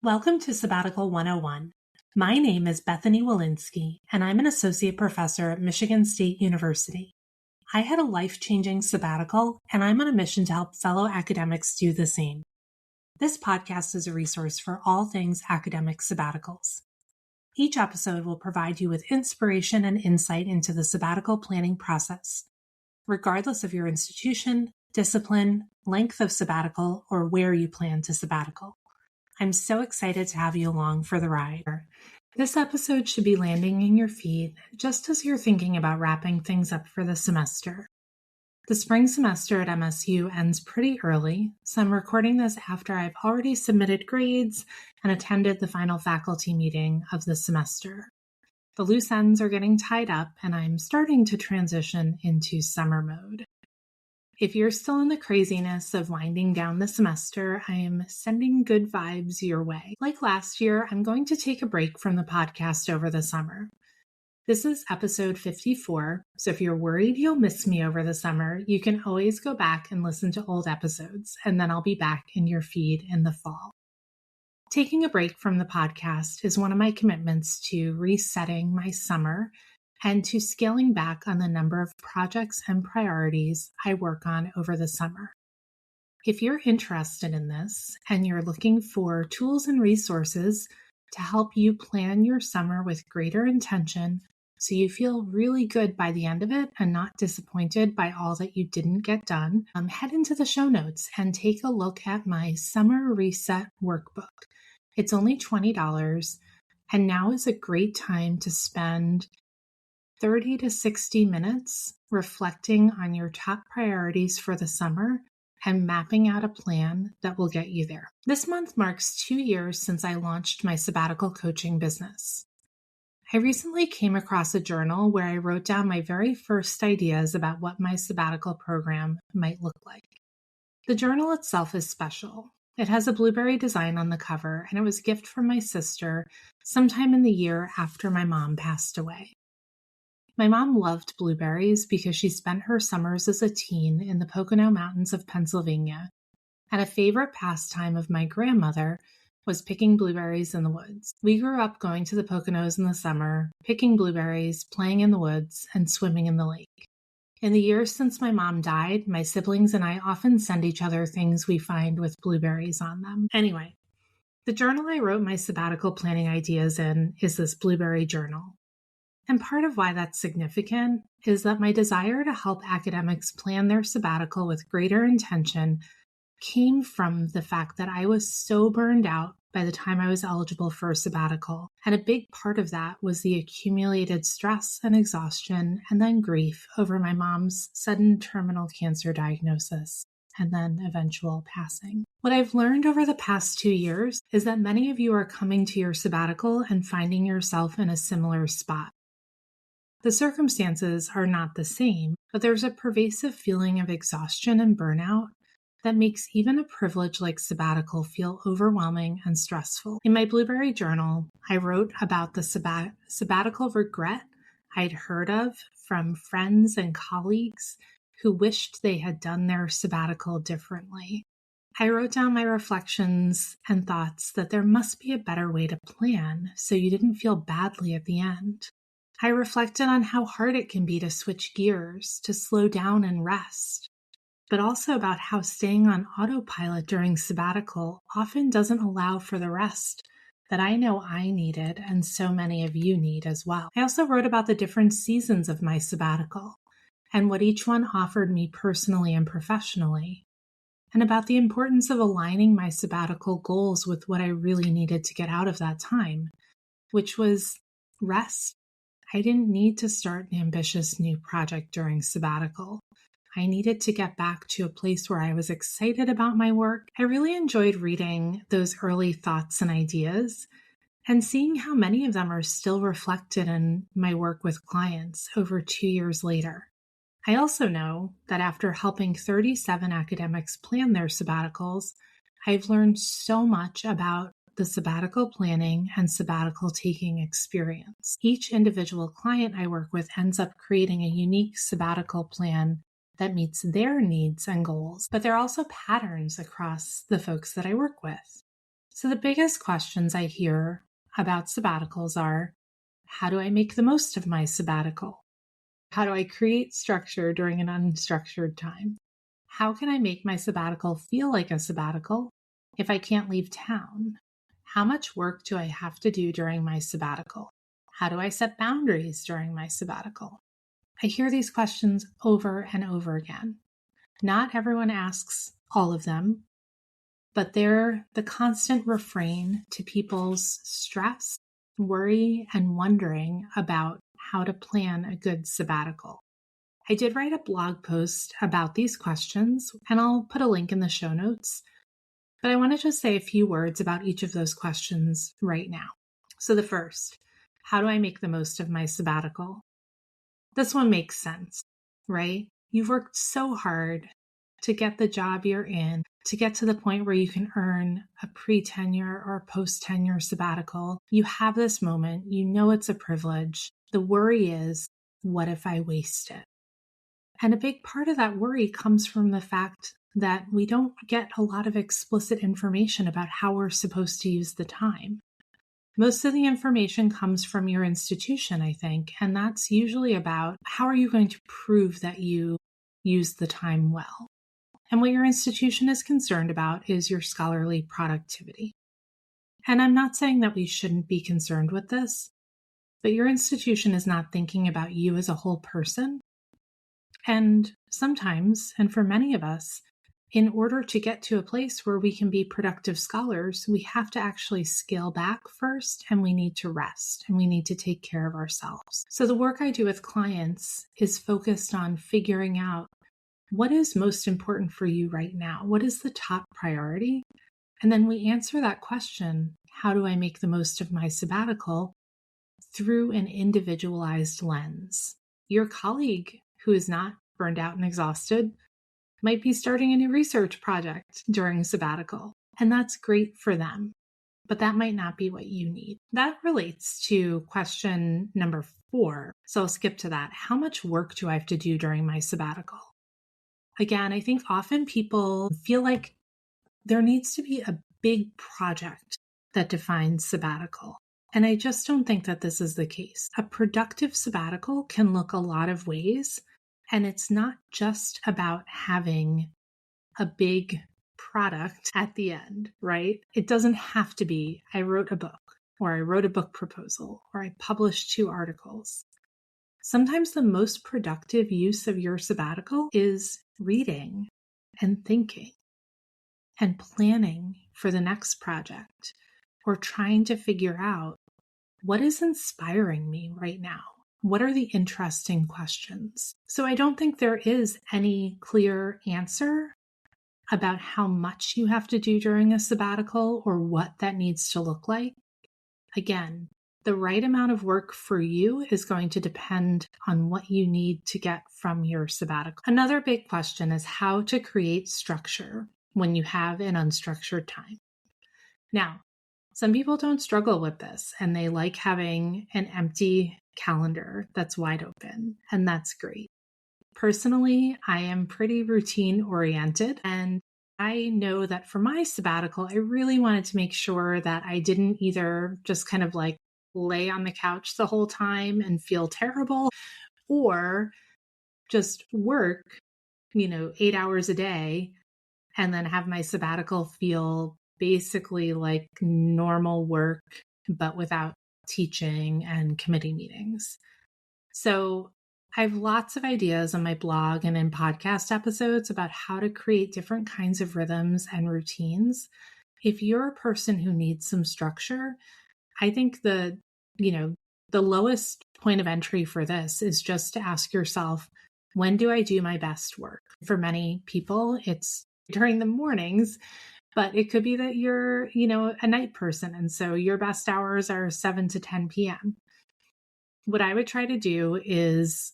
Welcome to Sabbatical 101. My name is Bethany Walensky, and I'm an associate professor at Michigan State University. I had a life-changing sabbatical, and I'm on a mission to help fellow academics do the same. This podcast is a resource for all things academic sabbaticals. Each episode will provide you with inspiration and insight into the sabbatical planning process, regardless of your institution, discipline, length of sabbatical, or where you plan to sabbatical. I'm so excited to have you along for the ride. This episode should be landing in your feed just as you're thinking about wrapping things up for the semester. The spring semester at MSU ends pretty early, so I'm recording this after I've already submitted grades and attended the final faculty meeting of the semester. The loose ends are getting tied up, and I'm starting to transition into summer mode. If you're still in the craziness of winding down the semester, I am sending good vibes your way. Like last year, I'm going to take a break from the podcast over the summer. This is episode 54, so if you're worried you'll miss me over the summer, you can always go back and listen to old episodes, and then I'll be back in your feed in the fall. Taking a break from the podcast is one of my commitments to resetting my summer and to scaling back on the number of projects and priorities I work on over the summer. If you're interested in this and you're looking for tools and resources to help you plan your summer with greater intention so you feel really good by the end of it and not disappointed by all that you didn't get done, head into the show notes and take a look at my Summer Reset Workbook. It's only $20, and now is a great time to spend 30 to 60 minutes reflecting on your top priorities for the summer and mapping out a plan that will get you there. This month marks 2 years since I launched my sabbatical coaching business. I recently came across a journal where I wrote down my very first ideas about what my sabbatical program might look like. The journal itself is special. It has a blueberry design on the cover, and it was a gift from my sister sometime in the year after my mom passed away. My mom loved blueberries because she spent her summers as a teen in the Pocono Mountains of Pennsylvania, and a favorite pastime of my grandmother was picking blueberries in the woods. We grew up going to the Poconos in the summer, picking blueberries, playing in the woods, and swimming in the lake. In the years since my mom died, my siblings and I often send each other things we find with blueberries on them. Anyway, the journal I wrote my sabbatical planning ideas in is this blueberry journal. And part of why that's significant is that my desire to help academics plan their sabbatical with greater intention came from the fact that I was so burned out by the time I was eligible for a sabbatical. And a big part of that was the accumulated stress and exhaustion and then grief over my mom's sudden terminal cancer diagnosis and then eventual passing. What I've learned over the past 2 years is that many of you are coming to your sabbatical and finding yourself in a similar spot. The circumstances are not the same, but there's a pervasive feeling of exhaustion and burnout that makes even a privilege like sabbatical feel overwhelming and stressful. In my blueberry journal, I wrote about the sabbatical regret I'd heard of from friends and colleagues who wished they had done their sabbatical differently. I wrote down my reflections and thoughts that there must be a better way to plan so you didn't feel badly at the end. I reflected on how hard it can be to switch gears, to slow down and rest, but also about how staying on autopilot during sabbatical often doesn't allow for the rest that I know I needed and so many of you need as well. I also wrote about the different seasons of my sabbatical and what each one offered me personally and professionally, and about the importance of aligning my sabbatical goals with what I really needed to get out of that time, which was rest. I didn't need to start an ambitious new project during sabbatical. I needed to get back to a place where I was excited about my work. I really enjoyed reading those early thoughts and ideas and seeing how many of them are still reflected in my work with clients over 2 years later. I also know that after helping 37 academics plan their sabbaticals, I've learned so much about the sabbatical planning and sabbatical taking experience. Each individual client I work with ends up creating a unique sabbatical plan that meets their needs and goals, but there are also patterns across the folks that I work with. So the biggest questions I hear about sabbaticals are, how do I make the most of my sabbatical? How do I create structure during an unstructured time? How can I make my sabbatical feel like a sabbatical if I can't leave town? How much work do I have to do during my sabbatical? How do I set boundaries during my sabbatical? I hear these questions over and over again. Not everyone asks all of them, but they're the constant refrain to people's stress, worry, and wondering about how to plan a good sabbatical. I did write a blog post about these questions, and I'll put a link in the show notes, but I want to just say a few words about each of those questions right now. So the first, how do I make the most of my sabbatical? This one makes sense, right? You've worked so hard to get the job you're in, to get to the point where you can earn a pre-tenure or post-tenure sabbatical. You have this moment, you know it's a privilege. The worry is, what if I waste it? And a big part of that worry comes from the fact that we don't get a lot of explicit information about how we're supposed to use the time. Most of the information comes from your institution, I think, and that's usually about how are you going to prove that you use the time well. And what your institution is concerned about is your scholarly productivity. And I'm not saying that we shouldn't be concerned with this, but your institution is not thinking about you as a whole person. And sometimes, and for many of us, in order to get to a place where we can be productive scholars, we have to actually scale back first, and we need to rest, and we need to take care of ourselves. So the work I do with clients is focused on figuring out what is most important for you right now? What is the top priority? And then we answer that question, how do I make the most of my sabbatical, through an individualized lens. Your colleague who is not burned out and exhausted might be starting a new research project during sabbatical, and that's great for them, but that might not be what you need. That relates to question number 4, so I'll skip to that. How much work do I have to do during my sabbatical? Again, I think often people feel like there needs to be a big project that defines sabbatical. And I just don't think that this is the case. A productive sabbatical can look a lot of ways, and it's not just about having a big product at the end, right? It doesn't have to be, I wrote a book, or I wrote a book proposal, or I published 2 articles. Sometimes the most productive use of your sabbatical is reading and thinking and planning for the next project, or trying to figure out what is inspiring me right now. What are the interesting questions? So I don't think there is any clear answer about how much you have to do during a sabbatical or what that needs to look like. Again, the right amount of work for you is going to depend on what you need to get from your sabbatical. Another big question is how to create structure when you have an unstructured time. Now, some people don't struggle with this, and they like having an empty calendar that's wide open, and that's great. Personally, I am pretty routine oriented, and I know that for my sabbatical, I really wanted to make sure that I didn't either just kind of like lay on the couch the whole time and feel terrible, or just work, 8 hours a day and then have my sabbatical feel basically like normal work, but without teaching and committee meetings. So I have lots of ideas on my blog and in podcast episodes about how to create different kinds of rhythms and routines. If you're a person who needs some structure, I think the lowest point of entry for this is just to ask yourself, when do I do my best work? For many people, it's during the mornings, but it could be that you're, a night person. And so your best hours are 7 to 10 p.m. What I would try to do is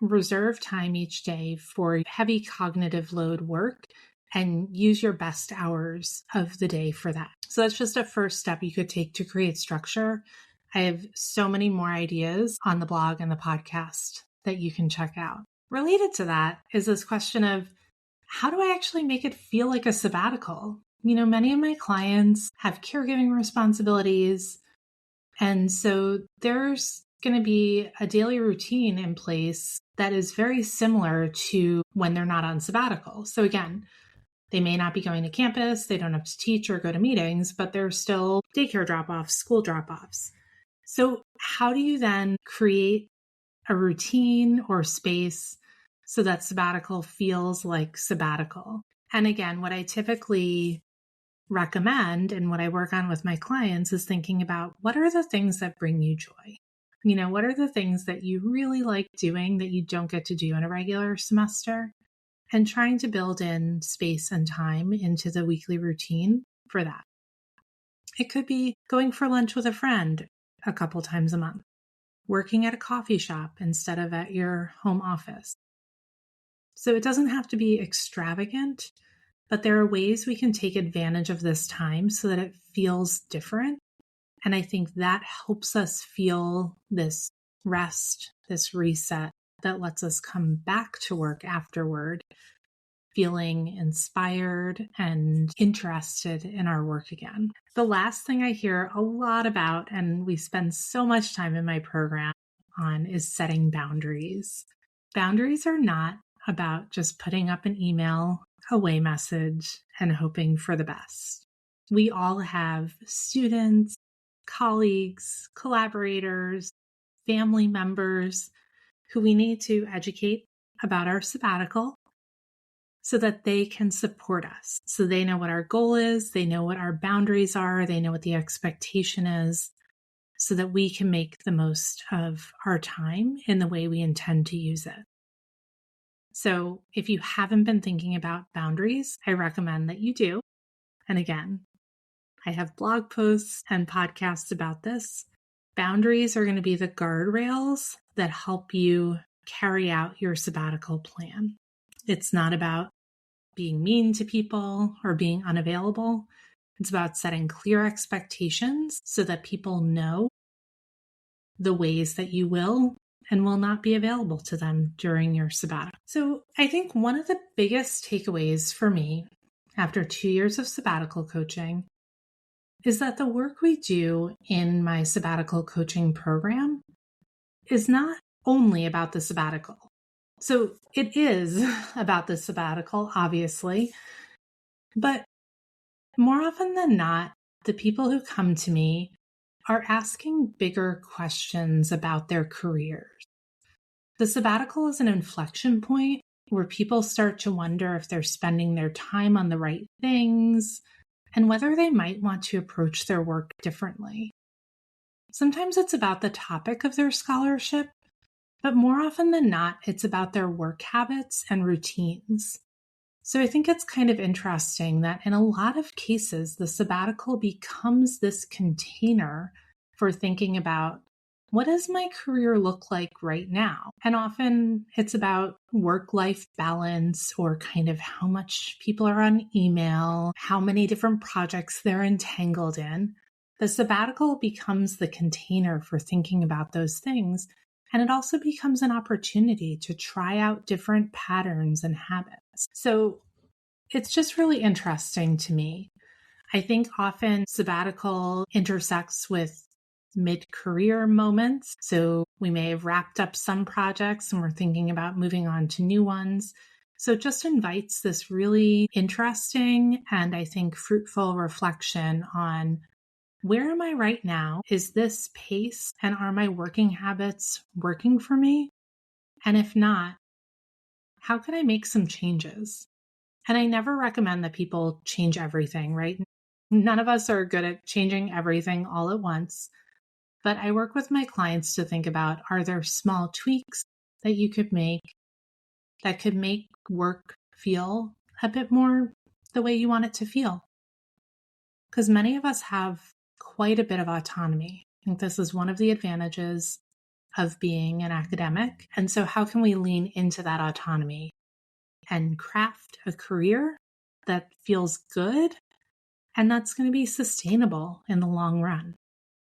reserve time each day for heavy cognitive load work and use your best hours of the day for that. So that's just a first step you could take to create structure. I have so many more ideas on the blog and the podcast that you can check out. Related to that is this question of, how do I actually make it feel like a sabbatical? Many of my clients have caregiving responsibilities. And so there's going to be a daily routine in place that is very similar to when they're not on sabbatical. So again, they may not be going to campus, they don't have to teach or go to meetings, but there's still daycare drop-offs, school drop-offs. So how do you then create a routine or space so that sabbatical feels like sabbatical? And again, what I typically recommend and what I work on with my clients is thinking about what are the things that bring you joy? What are the things that you really like doing that you don't get to do in a regular semester? And trying to build in space and time into the weekly routine for that. It could be going for lunch with a friend a couple times a month, working at a coffee shop instead of at your home office. So it doesn't have to be extravagant, but there are ways we can take advantage of this time so that it feels different. And I think that helps us feel this rest, this reset that lets us come back to work afterward, feeling inspired and interested in our work again. The last thing I hear a lot about, and we spend so much time in my program on, is setting boundaries. Boundaries are not about just putting up an email, away message, and hoping for the best. We all have students, colleagues, collaborators, family members who we need to educate about our sabbatical so that they can support us. So they know what our goal is, they know what our boundaries are, they know what the expectation is, so that we can make the most of our time in the way we intend to use it. So if you haven't been thinking about boundaries, I recommend that you do. And again, I have blog posts and podcasts about this. Boundaries are going to be the guardrails that help you carry out your sabbatical plan. It's not about being mean to people or being unavailable. It's about setting clear expectations so that people know the ways that you will and will not be available to them during your sabbatical. So I think one of the biggest takeaways for me after 2 years of sabbatical coaching is that the work we do in my sabbatical coaching program is not only about the sabbatical. So it is about the sabbatical, obviously, but more often than not, the people who come to me are asking bigger questions about their careers. The sabbatical is an inflection point where people start to wonder if they're spending their time on the right things and whether they might want to approach their work differently. Sometimes it's about the topic of their scholarship, but more often than not, it's about their work habits and routines. So I think it's kind of interesting that in a lot of cases, the sabbatical becomes this container for thinking about, what does my career look like right now? And often it's about work-life balance or kind of how much people are on email, how many different projects they're entangled in. The sabbatical becomes the container for thinking about those things. And it also becomes an opportunity to try out different patterns and habits. So it's just really interesting to me. I think often sabbatical intersects with mid-career moments. So we may have wrapped up some projects and we're thinking about moving on to new ones. So it just invites this really interesting and I think fruitful reflection on, where am I right now? Is this pace and are my working habits working for me? And if not, how can I make some changes? And I never recommend that people change everything, right? None of us are good at changing everything all at once. But I work with my clients to think about, are there small tweaks that you could make that could make work feel a bit more the way you want it to feel? Because many of us have quite a bit of autonomy. I think this is one of the advantages of being an academic. And so how can we lean into that autonomy and craft a career that feels good and that's going to be sustainable in the long run?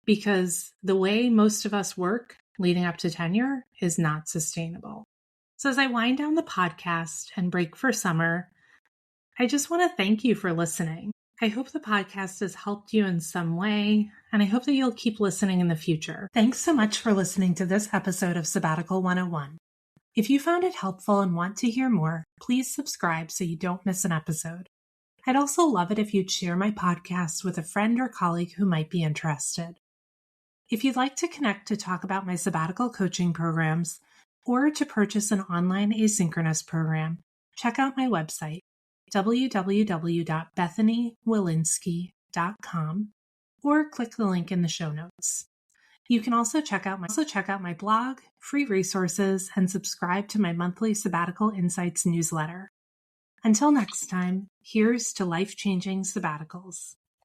Because the way most of us work leading up to tenure is not sustainable. So as I wind down the podcast and break for summer, I just want to thank you for listening. I hope the podcast has helped you in some way, and I hope that you'll keep listening in the future. Thanks so much for listening to this episode of Sabbatical 101. If you found it helpful and want to hear more, please subscribe so you don't miss an episode. I'd also love it if you'd share my podcast with a friend or colleague who might be interested. If you'd like to connect to talk about my sabbatical coaching programs or to purchase an online asynchronous program, check out my website, www.bethanywilinski.com, or click the link in the show notes. You can also check out my blog, free resources, and subscribe to my monthly Sabbatical Insights newsletter. Until next time, here's to life-changing sabbaticals.